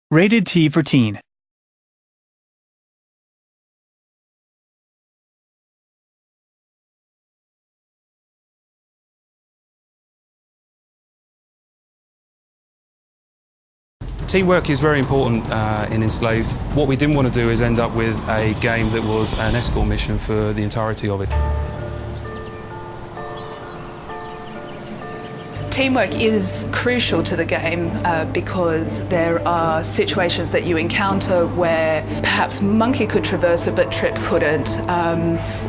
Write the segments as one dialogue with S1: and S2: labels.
S1: Rated T for Teen.
S2: Teamwork is very important in Enslaved. What we didn't want to do is end up with a game that was an escort mission for the entirety of it.
S3: Teamwork is crucial to the game because there are situations that you encounter where perhaps Monkey could traverse it but Trip couldn't,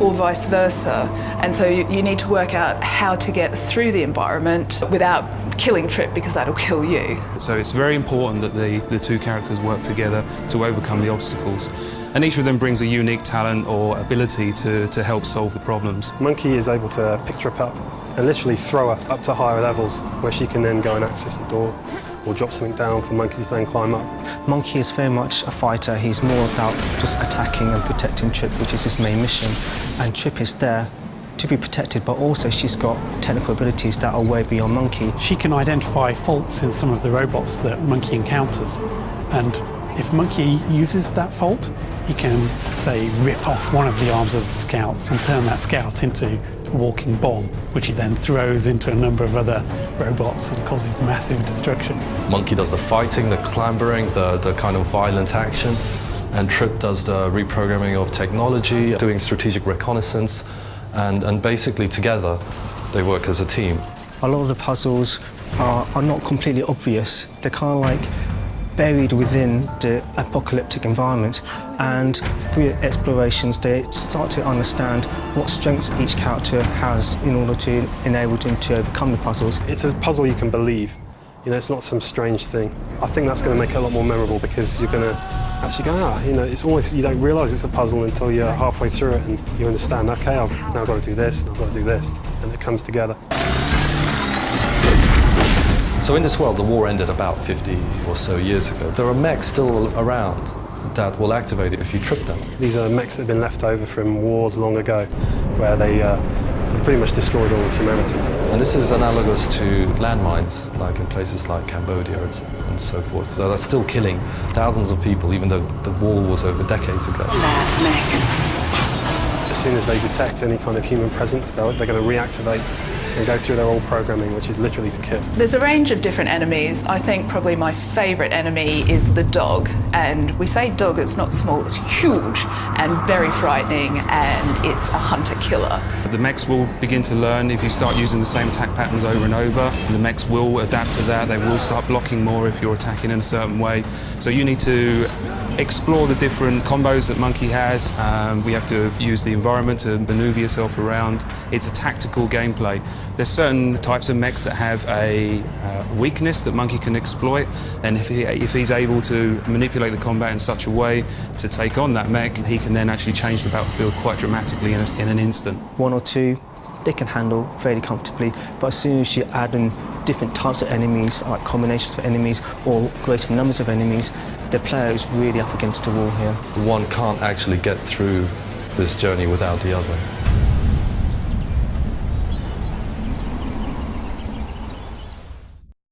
S3: or vice versa. And so you need to work out how to get through the environment without killing Trip, because that'll kill you.
S2: So it's very important that the two characters work together to overcome the obstacles. And each of them brings a unique talent or ability to help solve the problems.
S4: Monkey is able to pick Trip up and literally throw her up to higher levels where she can then go and access the door or drop something down for Monkey to then climb up.
S5: Monkey is very much a fighter. He's more about just attacking and protecting Trip, which is his main mission. And Trip is there to be protected, but also she's got technical abilities that are way beyond Monkey.
S6: She can identify faults in some of the robots that Monkey encounters. And if Monkey uses that fault, he can, say, rip off one of the arms of the scouts and turn that scout into a walking bomb, which he then throws into a number of other robots and causes massive destruction.
S7: Monkey does the fighting, the clambering, the kind of violent action, and Trip does the reprogramming of technology, doing strategic reconnaissance, and basically together they work as a team.
S5: A lot of the puzzles are not completely obvious. They're kind of like buried within the apocalyptic environment, and through explorations they start to understand what strengths each character has in order to enable them to overcome the puzzles.
S4: It's a puzzle you can believe. You know, it's not some strange thing. I think that's going to make it a lot more memorable because you're going to actually go, you know, it's almost, you don't realise it's a puzzle until you're halfway through it and you understand, okay, I've now got to do this, and I've got to do this, and it comes together.
S7: So in this world, the war ended about 50 or so years ago. There are mechs still around that will activate it if you trip them.
S4: These are mechs that have been left over from wars long ago, where they pretty much destroyed all of humanity.
S7: And this is analogous to landmines, like in places like Cambodia and so forth. So they're still killing thousands of people, even though the war was over decades ago.
S4: As soon as they detect any kind of human presence, they're going to reactivate and go through their old programming, which is literally to kill.
S3: There's a range of different enemies. I think probably my favourite enemy is the dog. And we say dog, it's not small, it's huge and very frightening, and it's a hunter-killer.
S2: The mechs will begin to learn if you start using the same attack patterns over and over. The mechs will adapt to that. They will start blocking more if you're attacking in a certain way. So you need to explore the different combos that Monkey has. We have to use the environment to maneuver yourself around. It's a tactical gameplay. There's certain types of mechs that have a weakness that Monkey can exploit, and if he's able to manipulate the combat in such a way to take on that mech, he can then actually change the battlefield quite dramatically in an instant.
S5: One or two they can handle fairly comfortably, but as soon as you add in different types of enemies, like combinations of enemies or greater numbers of enemies, the player is really up against the wall here.
S7: One can't actually get through this journey without the other.